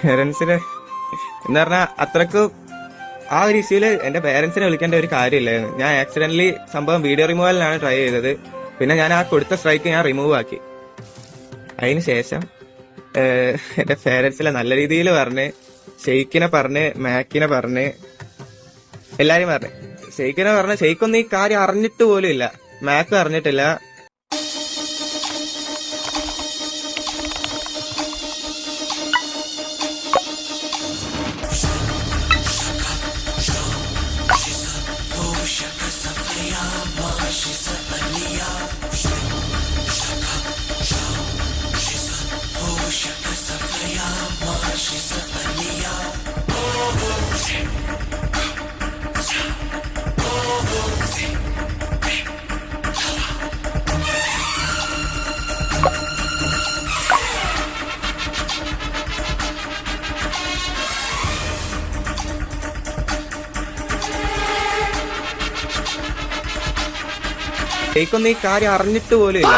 പേരൻസിന് എന്ന് പറഞ്ഞാൽ അത്രക്ക് ആ ഒരു ഇഷ്യൂല് എന്റെ പേരൻസിനെ വിളിക്കേണ്ട ഒരു കാര്യമില്ലായിരുന്നു. ഞാൻ ആക്സിഡന്റലി സംഭവം വീഡിയോ റിമൂവലിനാണ് ട്രൈ ചെയ്തത്. പിന്നെ ഞാൻ ആ കൊടുത്ത സ്ട്രൈക്ക് ഞാൻ റിമൂവ് ആക്കി. അതിനുശേഷം എന്റെ പേരൻസിലെ നല്ല രീതിയിൽ പറഞ്ഞ്, ഷെയ്ക്കിനെ പറഞ്ഞ്, മാക്കിനെ പറഞ്ഞ്, എല്ലാരും പറഞ്ഞ്. ഷെയ്ക്കിനെ പറഞ്ഞ ഷെയ്ക്കൊന്നും ഈ കാര്യം അറിഞ്ഞിട്ട് പോലും ഇല്ല, മാക്ക് അറിഞ്ഞിട്ടില്ല. ഷെയ്ക്കൊന്നും ഈ കാര്യം അറിഞ്ഞിട്ട് പോലും ഇല്ല.